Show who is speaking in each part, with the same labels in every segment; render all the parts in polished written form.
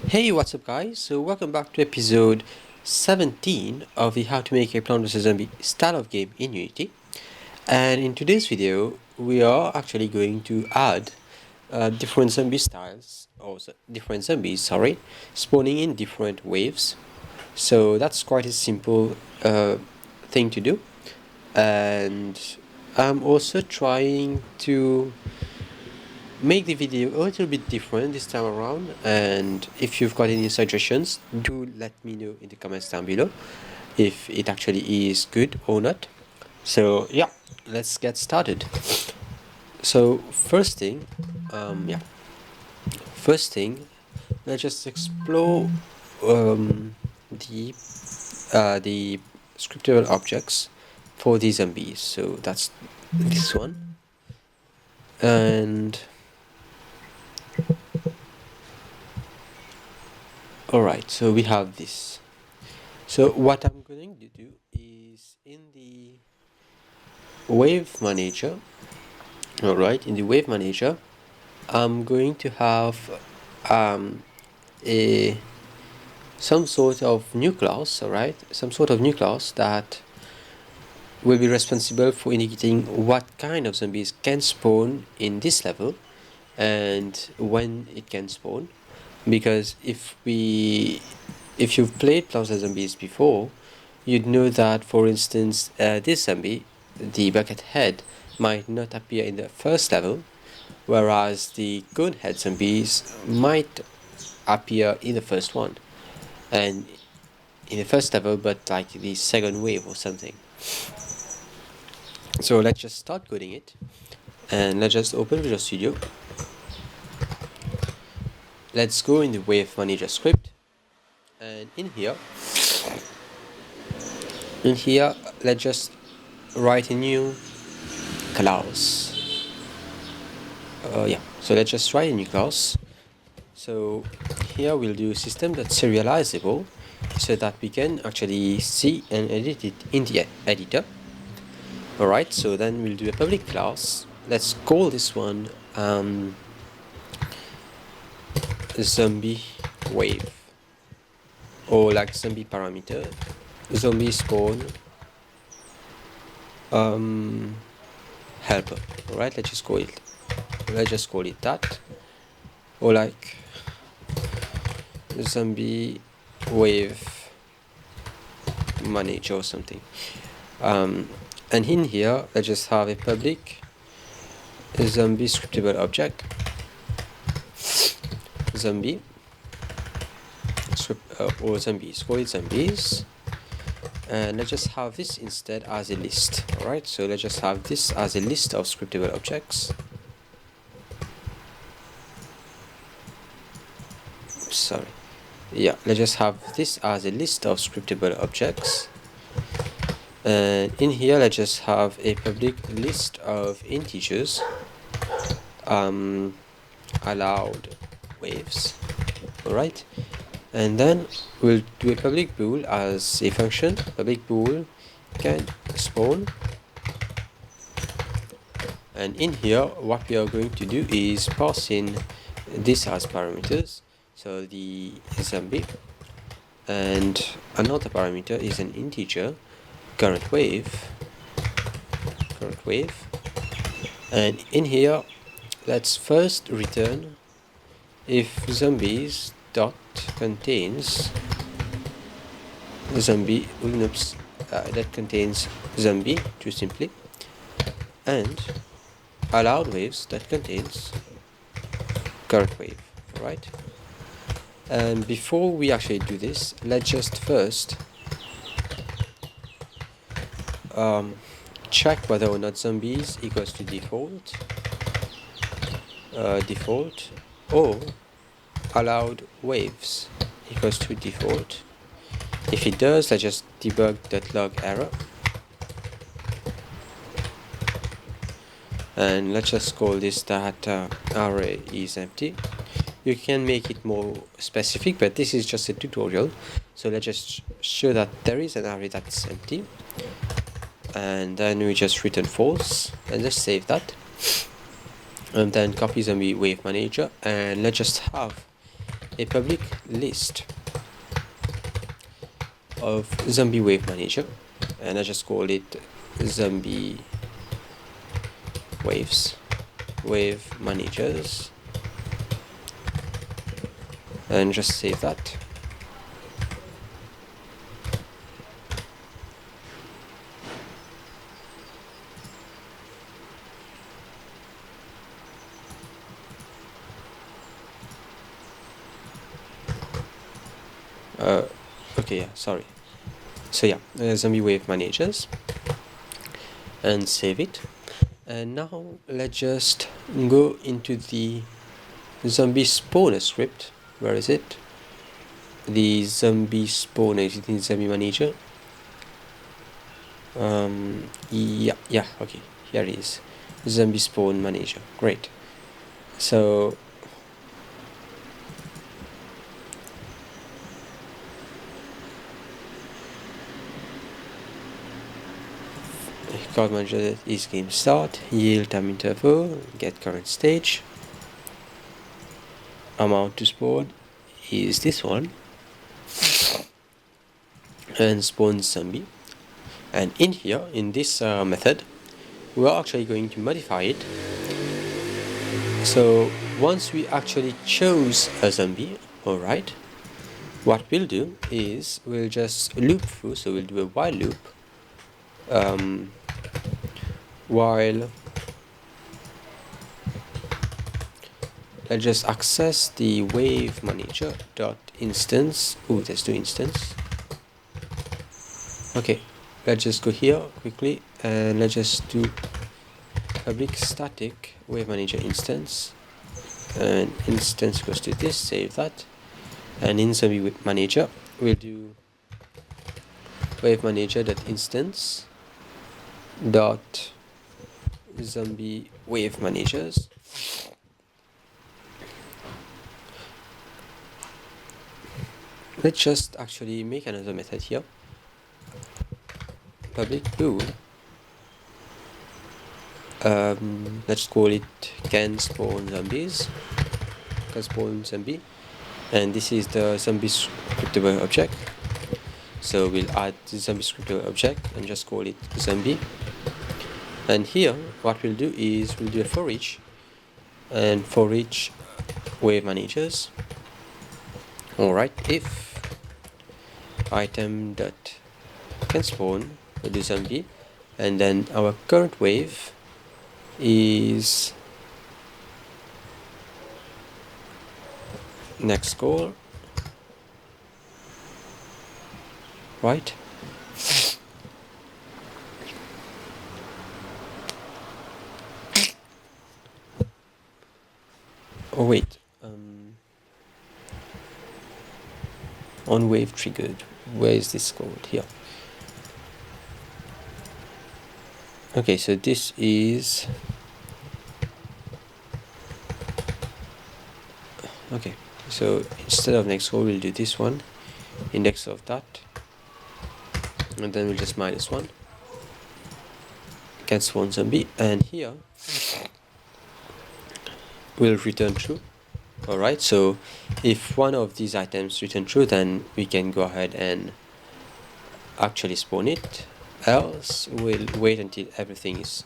Speaker 1: Hey, what's up guys? So welcome back to episode 17 of the how to make a plant vs zombie style of game in Unity. And in today's video we are actually going to add different zombie styles, or different zombies, sorry, spawning in different waves. So that's quite a simple thing to do. And I'm also trying to make the video a little bit different this time around, and if you've got any suggestions, do let me know in the comments down below if it actually is good or not. So yeah, let's get started. So first thing, let's just explore the scriptable objects for the zombies. So that's this one. And alright, so we have this. So what I'm going to do is in the wave manager, alright, in the wave manager, I'm going to have some sort of new class, alright, some sort of new class that will be responsible for indicating what kind of zombies can spawn in this level and when it can spawn. Because if you've played Plants vs Zombies before, you'd know that, for instance, this zombie, the bucket head, might not appear in the first level, whereas the cone head zombies might appear in the first one, and in the first level, but like the second wave or something. So let's just start coding it, and let's just open Visual Studio. Let's go in the wave manager script, and in here let's just write a new class. So let's just write a new class. So here we'll do system.serializable so that we can actually see and edit it in the editor. Alright, so then we'll do a public class. Let's call this one zombie wave, or like zombie parameter, zombie spawn helper. Alright, let's just call it that, or like zombie wave manager or something. And in here let's just have a public zombie scriptable object, zombie or zombies, call it zombies, and let's just have this instead as a list. Alright, so let's just have this as a list of scriptable objects. Sorry, yeah, let's just have this as a list of scriptable objects, and in here let's just have a public list of integers allowed waves. Alright, and then we'll do a public bool as a function. Public bool can spawn, and in here what we are going to do is pass in this as parameters. So the zombie, and another parameter is an integer current wave, and in here let's first return if zombies dot contains zombie, that contains zombie, too simply, and allowed waves that contains current wave. Right, and before we actually do this, let's just first check whether or not zombies equals to default, or allowed waves equals to default. If it does, let's just debug.log error, and let's just call this that array is empty. You can make it more specific, but this is just a tutorial, so let's just show that there is an array that's empty, and then we just return false, and just save that, and then copy zombie wave manager, and let's just have a public list of zombie wave manager, and I just call it zombie wave managers, and just save that. Okay, yeah, sorry. So yeah, zombie wave managers, and save it. And now let's just go into the zombie spawner script. Where is it? The zombie spawner is in zombie manager. Yeah, okay, here it is. Zombie spawn manager. Great. So card manager is game start, yield time interval, get current stage, amount to spawn is this one, and spawn zombie. And in here, in this method, we are actually going to modify it. So once we actually chose a zombie, alright, what we'll do is we'll just loop through. So we'll do a while loop, while let's just access the wave manager dot instance. Oh, there's two instance. Okay, let's just go here quickly and let's just do public static wave manager instance, and instance goes to this, save that, and in zombie wave manager we'll do wave manager dot instance dot zombie wave managers. Let's just actually make another method here, public bool, let's call it can spawn zombies, can spawn zombie, and this is the zombie scriptable object. So we'll add the zombie scriptable object and just call it zombie. And here what we'll do is we'll do a for each, and for each wave managers. Alright, if item dot can spawn, we'll do zombie, and then our current wave is next call, right? Oh wait, on wave triggered, where is this called? Here. Okay, so this is okay, so instead of next call we'll do this one, index of that, and then we'll just -1 can spawn zombie, and here we'll return true. Alright, so if one of these items return true, then we can go ahead and actually spawn it, else we'll wait until everything is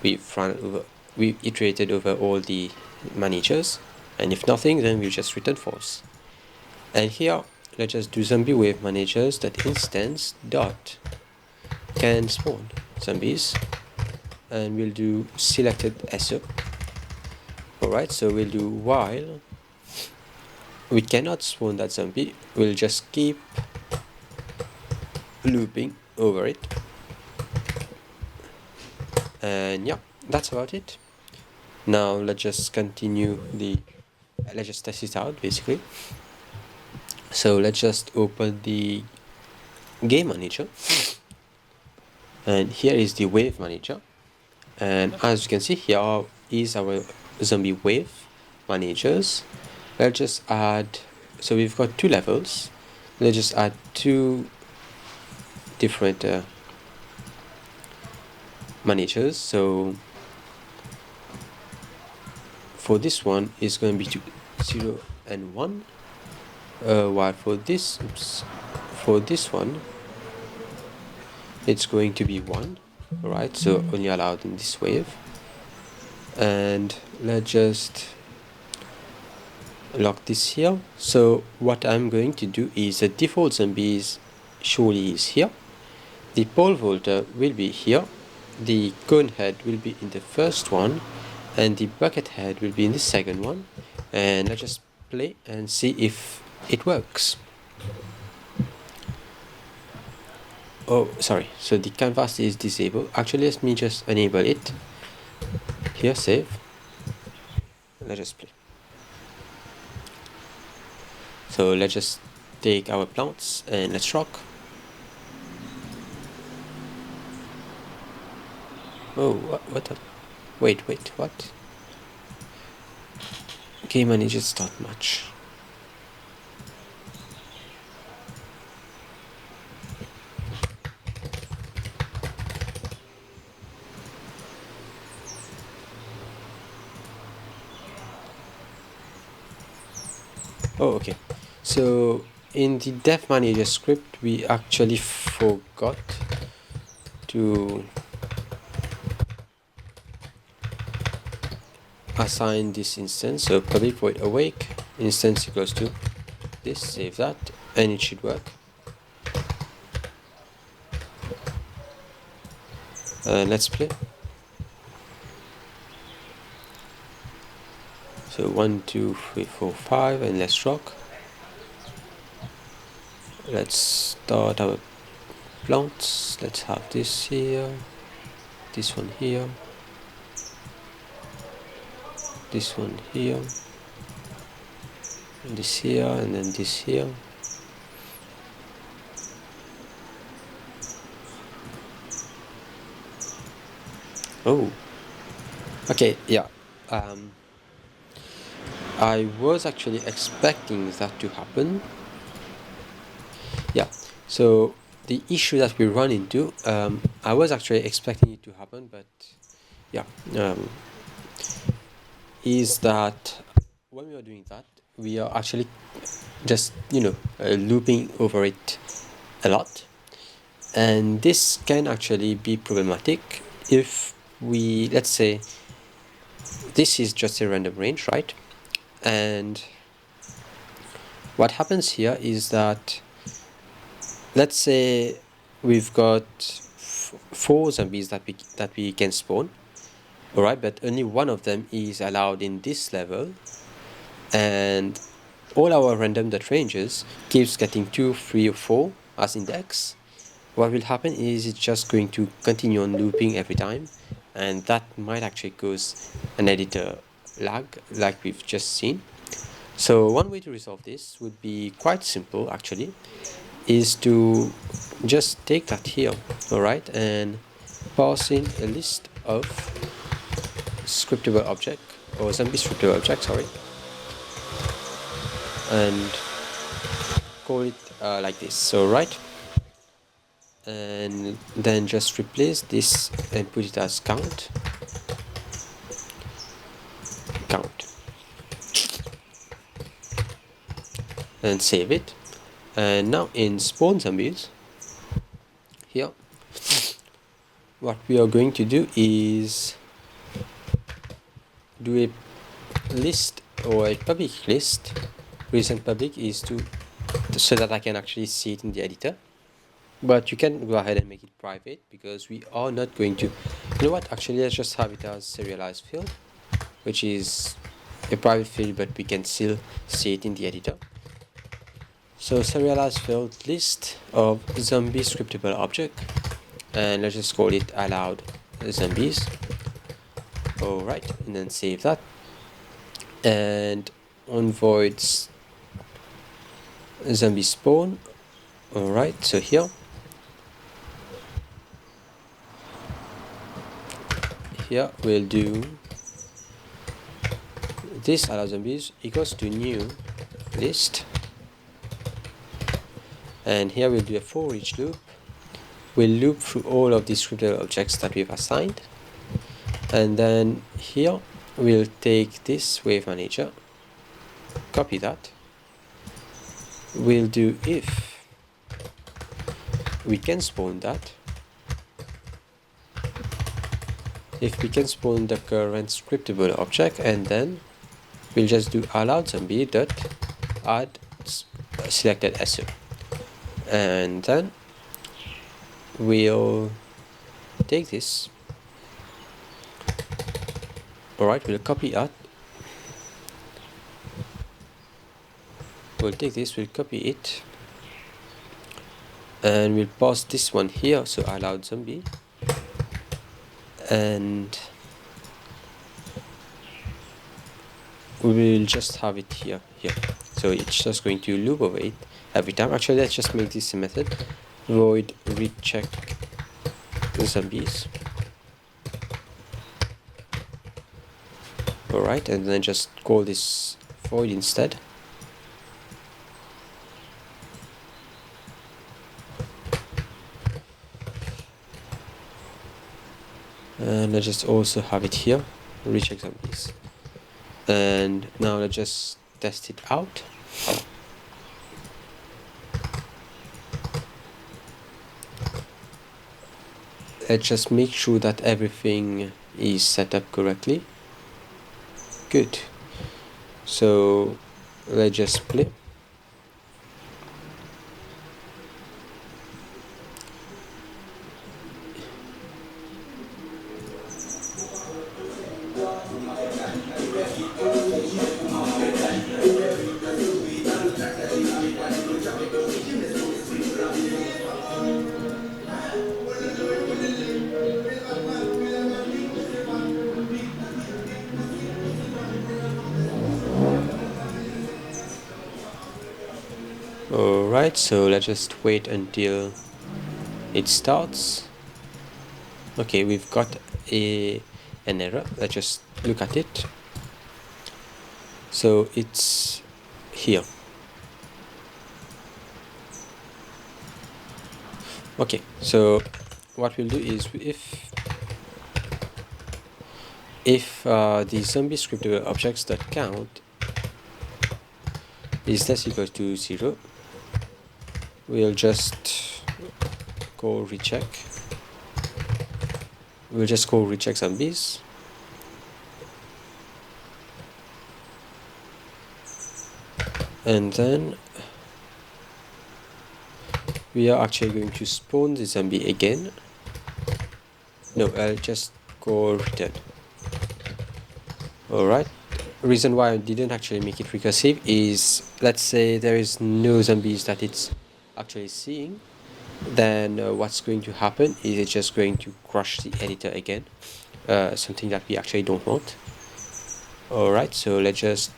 Speaker 1: we've iterated over all the managers, and if nothing, then we'll just return false. And here let's just do zombie wave managers that instance dot can spawn zombies, and we'll do selected SO. Alright, so we'll do while we cannot spawn that zombie, we'll just keep looping over it, and yeah, that's about it. Now let's just continue let's just test it out basically. So let's just open the game manager, and here is the wave manager, and as you can see, here is our zombie wave managers. Let's just add, so we've got 2 levels, let's just add 2 different managers. So for this one is going to be 0 and 1, while for this one it's going to be 1. Alright, so only allowed in this wave. And let's just lock this here. So what I'm going to do is the default zombies surely is here, the pole vaulter will be here, the cone head will be in the first one, and the bucket head will be in the second one. And let's just play and see if it works. Oh, sorry, so the canvas is disabled. Actually, let me just enable it. Here, save. Let's just play. So let's just take our plants and let's rock. Oh, what? Wait, what? Game managers not much. Oh, okay. So in the dev manager script, we actually forgot to assign this instance. So public void awake instance equals to this. Save that, and it should work. Let's play. So 1, 2, 3, 4, 5, and let's rock. Let's start our plants. Let's have this here, this one here, this one here, and this here, and then this here. Oh, okay, yeah. I was actually expecting that to happen. Yeah, so the issue that we run into, I was actually expecting it to happen, but yeah, is that when we are doing that, we are actually just, looping over it a lot. And this can actually be problematic if we, let's say, this is just a random range, right? And what happens here is that, let's say we've got 4 zombies that we can spawn, all right, but only one of them is allowed in this level, and all our random dot ranges keeps getting 2, 3, or 4 as index. What will happen is it's just going to continue on looping every time, and that might actually cause an editor lag like we've just seen. So one way to resolve this would be quite simple actually, is to just take that here, alright, and pass in a list of scriptable object, or zombie scriptable object, sorry, and call it like this. So right, and then just replace this and put it as count, and save it. And now in spawn zombies here, what we are going to do is do a list, or a public list. Reason public is so that I can actually see it in the editor, but you can go ahead and make it private, because we are not going to, actually let's just have it as serialized field, which is a private field, but we can still see it in the editor. So serialized field list of zombie scriptable object, and let's just call it allowed zombies. Alright, and then save that, and on voids zombie spawn. Alright, so here we'll do this allow zombies equals to new list, and here we'll do a for each loop. We'll loop through all of these scriptable objects that we've assigned, and then here we'll take this wave manager, copy that. We'll do if we can spawn that. If we can spawn the current scriptable object, and then we'll just do allowed zombie dot add selected SO, and then we'll take this. Alright, we'll copy that. We'll take this, we'll copy it, and we'll pass this one here, so allowed zombie, and we will just have it here. So it's just going to loop over it every time. Actually, let's just make this a method, void recheck zombies. Alright, and then just call this void instead. And let's just also have it here, recheck zombies. And now let's just test it out. Let's just make sure that everything is set up correctly. Good. So let's just play. Alright, so let's just wait until it starts. Okay, we've got an error. Let's just look at it. So it's here. Okay, so what we'll do is if the zombie scriptable objects that count is less equal to 0, we'll just call recheck. We'll just call recheck zombies. And then we are actually going to spawn the zombie again. No, I'll just call return. Alright. Reason why I didn't actually make it recursive is, let's say there is no zombies that it's actually seeing, then what's going to happen is it's just going to crash the editor again, something that we actually don't want. Alright, so let's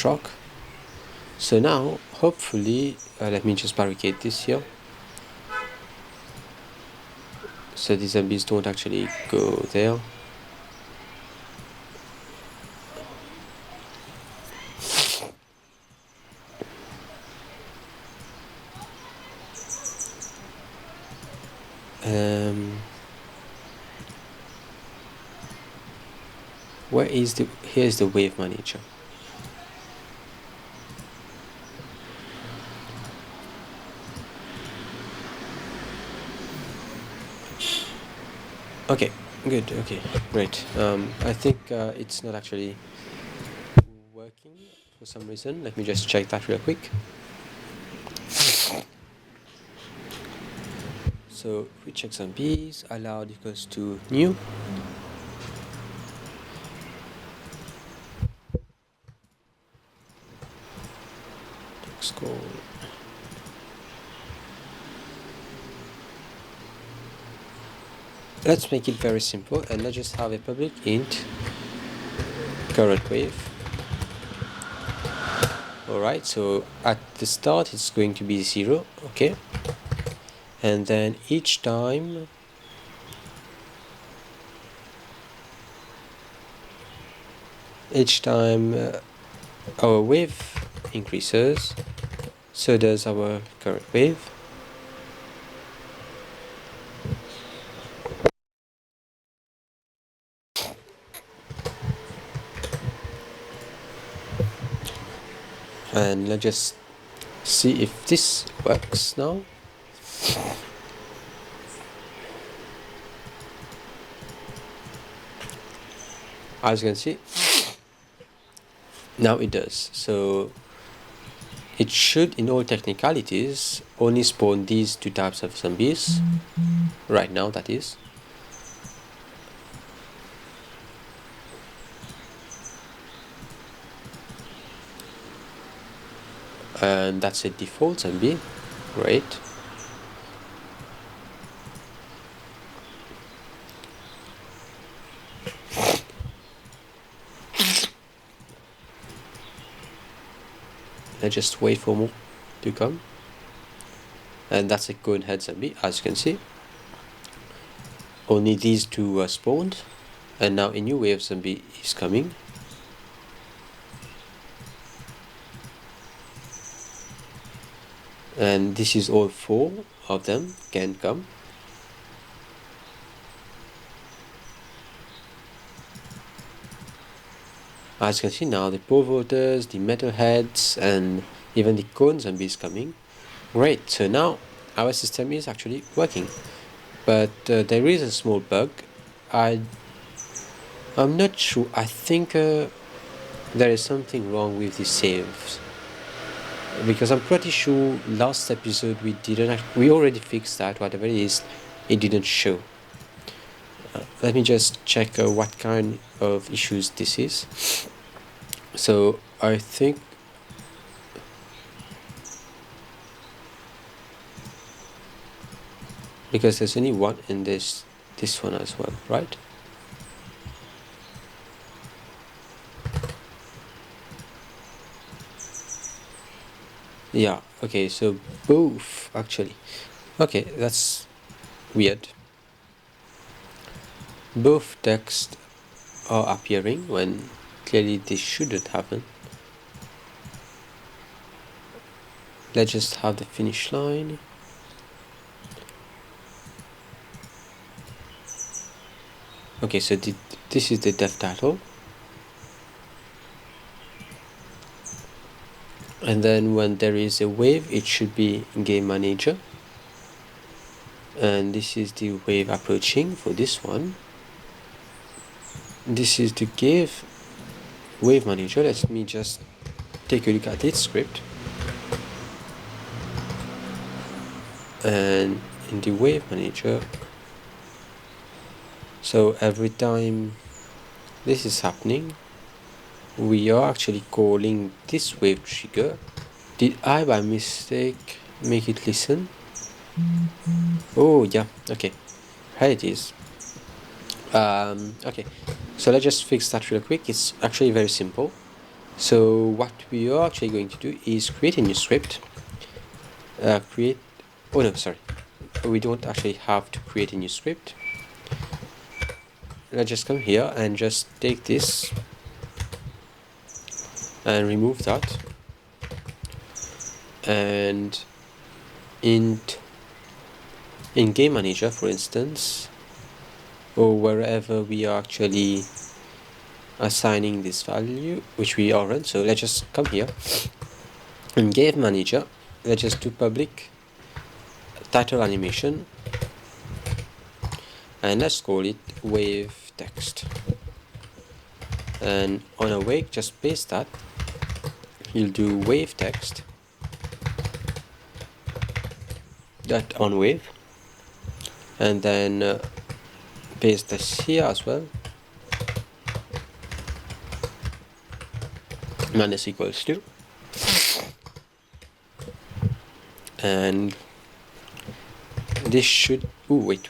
Speaker 1: rock. So now hopefully let me just barricade this here so the zombies don't actually go there. Where is here's the wave manager. Okay, good, okay, great. I think it's not actually working for some reason. Let me just check that real quick. So we check zombies, allowed equals to new. Score. Let's make it very simple and let's just have a public int current wave. Alright, so at the start it's going to be 0, okay, and then each time our wave increases, so does our current wave. and let's just see if this works now. As you can see, now it does. So it should, in all technicalities, only spawn these two types of zombies right now, that is. And that's a default zombie. Great. Let's just wait for more to come. And that's a cone head zombie, as you can see. Only these two were spawned, and now a new wave zombie is coming. And this is all 4 of them can come. As you can see now, the pole voters, the metal heads, and even the cone zombies coming. Great, so now our system is actually working. But there is a small bug. I'm not sure. I think there is something wrong with the saves, because I'm pretty sure last episode we already fixed that. Whatever it is, it didn't show. Let me just check what kind of issues this is. So I think because there's only one in this one as well, right? Yeah, okay, so both actually. Okay, that's weird. Both texts are appearing when clearly this shouldn't happen. Let's just have the finish line. Okay, so this is the dev title. And then when there is a wave, it should be game manager. And this is the wave approaching for this one. This is the give wave manager. Let me just take a look at its script. And in the wave manager, so every time this is happening, we are actually calling this wave trigger. Did I by mistake make it listen? Oh yeah, okay, here it is. Okay, so let's just fix that real quick. It's actually very simple. So what we are actually going to do is create a new script. Oh no, sorry, we don't actually have to create a new script. Let's just come here and just take this and remove that, and in game manager, for instance, or wherever we are actually assigning this value, which we aren't, so let's just come here in game manager. Let's just do public title animation, and let's call it wave text. And on awake, just paste that. You'll do wave text that on wave, and then paste this here as well, minus equals to, and this should, wait,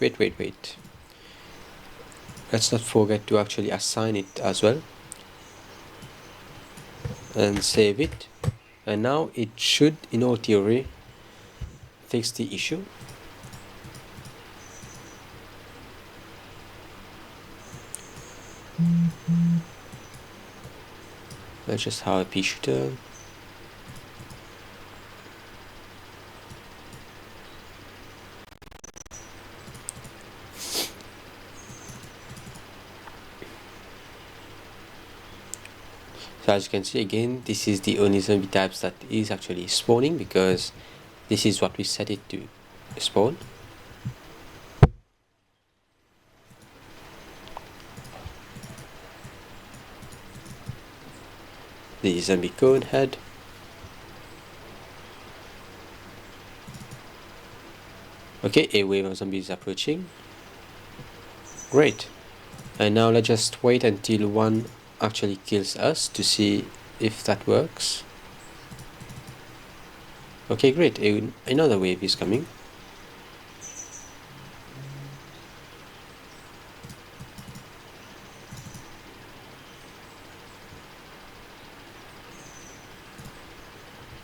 Speaker 1: let's not forget to actually assign it as well, and save it. And now it should, in all theory, fix the issue. Let's just have a pea shooter. So as you can see, again, this is the only zombie types that is actually spawning, because this is what we set it to spawn. The zombie cone head. Okay, a wave of zombies approaching. Great. And now let's just wait until one actually kills us to see if that works. Okay, great. Another wave is coming.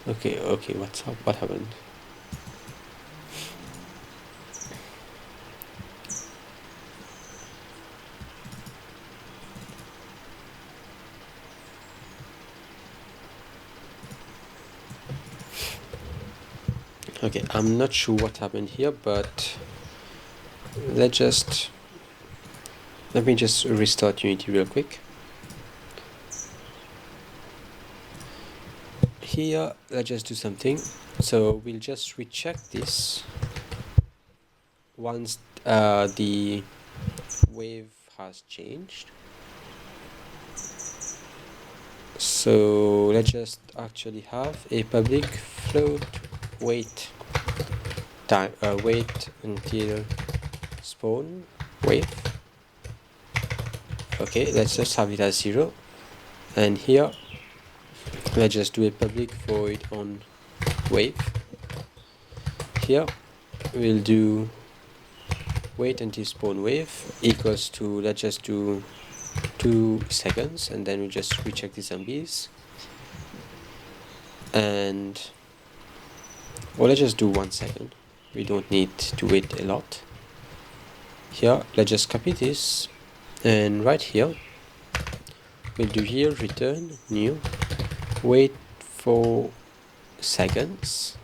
Speaker 1: Okay, what's up? What happened? Okay, I'm not sure what happened here, but let me just restart Unity real quick. Here, let's just do something. So we'll just recheck this once the wave has changed. So let's just actually have a public float wait time, wait until spawn wave. Okay, let's just have it as 0, and here let's just do a public void on wave. Here we'll do wait until spawn wave equals to, let's just do 2 seconds, and then we'll just recheck the zombies, and well, let's just do 1 second. We don't need to wait a lot. Here let's just copy this, and right here we'll do here return new wait 4 seconds,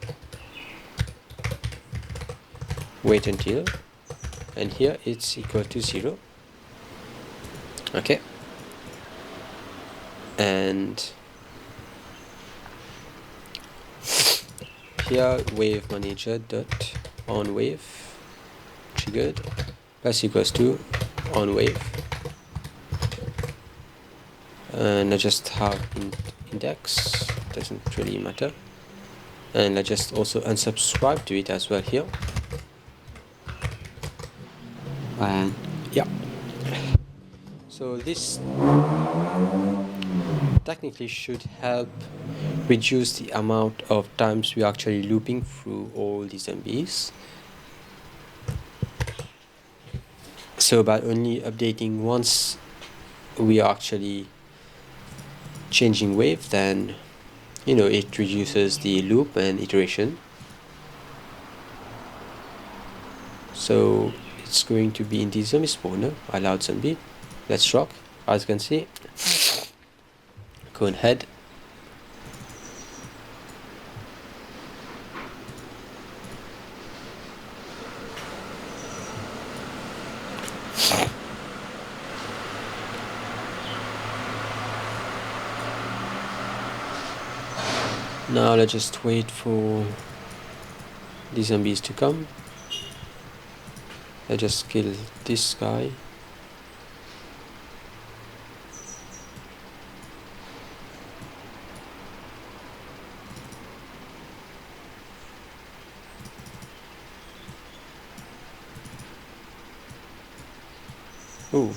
Speaker 1: wait until, and here it's equal to 0. Okay, and here wave manager dot on wave triggered plus equals to on wave, and I just have index, doesn't really matter, and I just also unsubscribe to it as well here, and yeah. So this technically should help reduce the amount of times we are actually looping through all the zombies. So by only updating once we are actually changing wave, then it reduces the loop and iteration. So it's going to be in the zombie spawner, allowed zombie. Let's rock. As you can see, cone head. Now let's just wait for the zombies to come. Let's just kill this guy. Oh.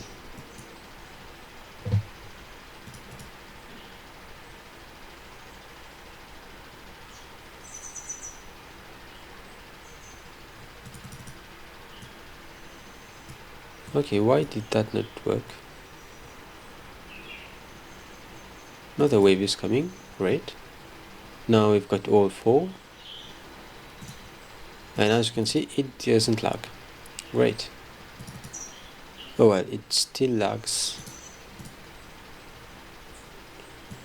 Speaker 1: Okay, why did that not work? Another wave is coming, great. Now we've got all 4. And as you can see, it doesn't lag. Great. Oh well, it still lags.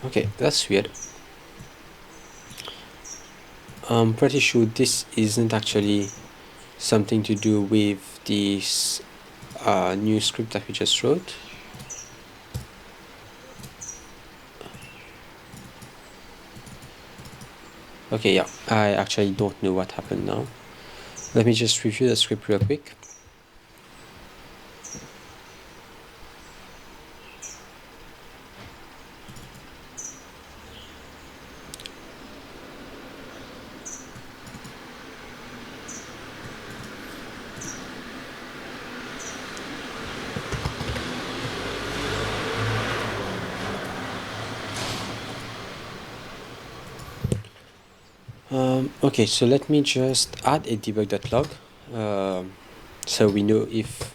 Speaker 1: Okay, that's weird. I'm pretty sure this isn't actually something to do with this new script that we just wrote. Okay, yeah, I actually don't know what happened now. Let me just review the script real quick. Okay, so let me just add a debug.log so we know if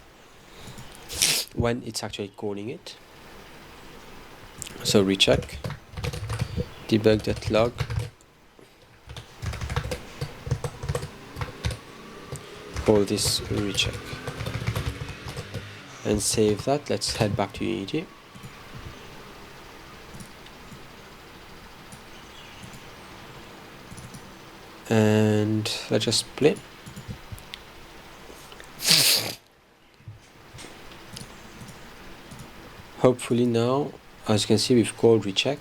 Speaker 1: when it's actually calling it. So recheck debug.log, call this recheck, and save that. Let's head back to Unity. And let's just play. Hopefully now, as you can see, we've called recheck.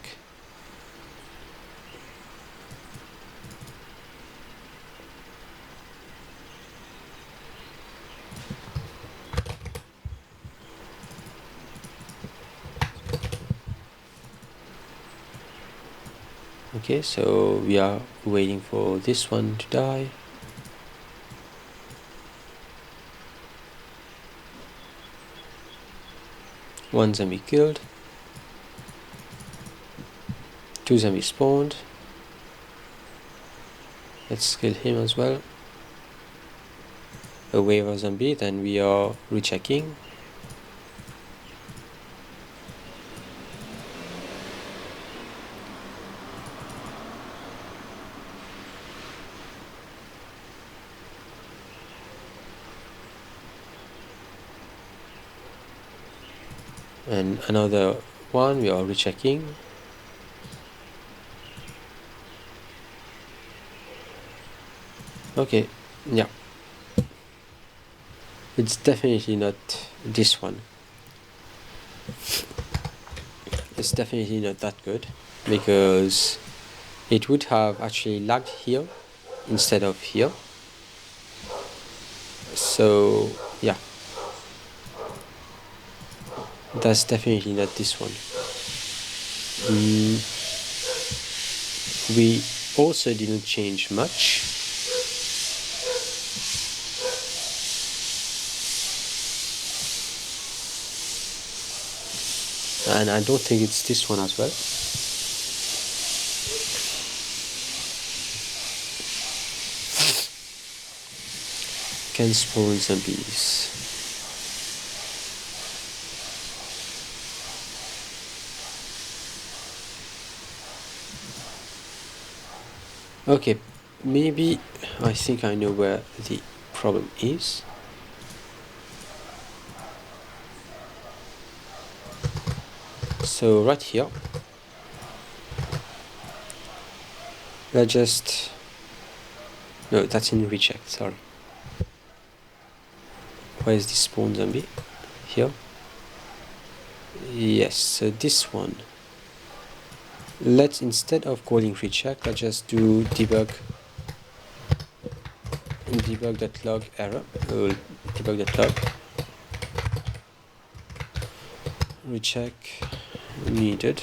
Speaker 1: Okay, so we are waiting for this one to die. One zombie killed. 2 zombies spawned. Let's kill him as well. A wave of zombie, then we are rechecking. And another one, we are rechecking. Okay, yeah. It's definitely not this one. It's definitely not that good, because it would have actually lagged here instead of here. So yeah, that's definitely not this one. We also didn't change much. And I don't think it's this one as well. Can spawn zombies. Okay, maybe I think I know where the problem is. So right here, let's just, no, that's in recheck, sorry. Where is the spawn zombie? Here. Yes, so this one. Let's, instead of calling recheck, let's just do debug.log error, debug.log recheck needed.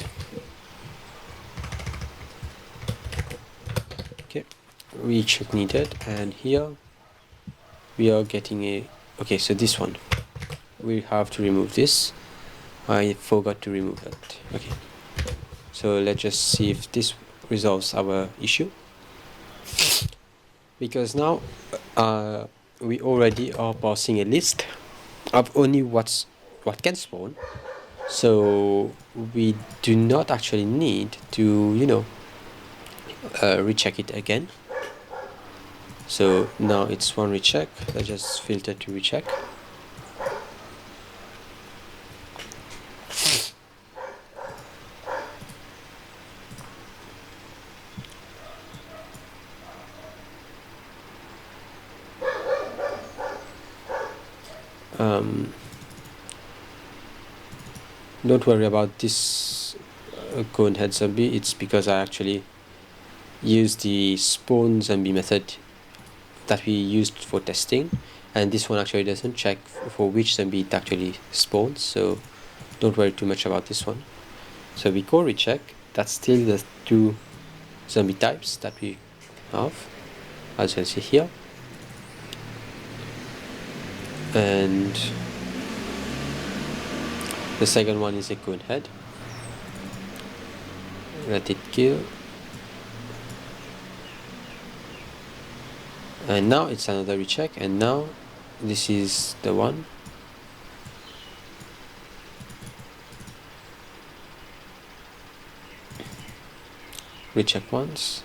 Speaker 1: Okay, recheck needed, and here we are getting a, okay, so this one, we have to remove this. I forgot to remove that. Okay, so let's just see if this resolves our issue, because now we already are passing a list of only what can spawn, so we do not actually need to, you know, recheck it again. So now it's one recheck. Let's just filter to recheck. Don't worry about this cone head zombie. It's because I actually use the spawn zombie method that we used for testing, and this one actually doesn't check for which zombie it actually spawns, so don't worry too much about this one. So we go recheck, that's still the two zombie types that we have, as you can see here. And the second one is a cone head. Let it kill. And now it's another recheck, and now this is the one. Recheck once.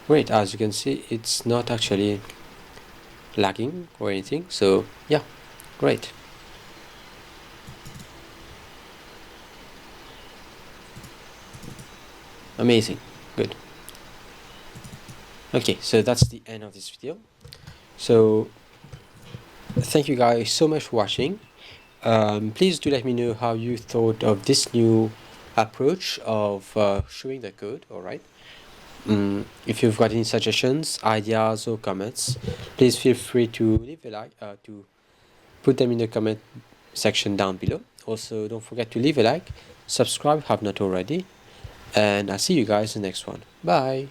Speaker 1: Great, as you can see, it's not actually lagging or anything, so yeah, great. Amazing, good. Okay, so that's the end of this video. So thank you guys so much for watching. Please do let me know how you thought of this new approach of showing the code. Alright, if you've got any suggestions, ideas or comments, please feel free to leave a like, to put them in the comment section down below. Also, don't forget to leave a like, subscribe if you have not already, and I'll see you guys in the next one. Bye.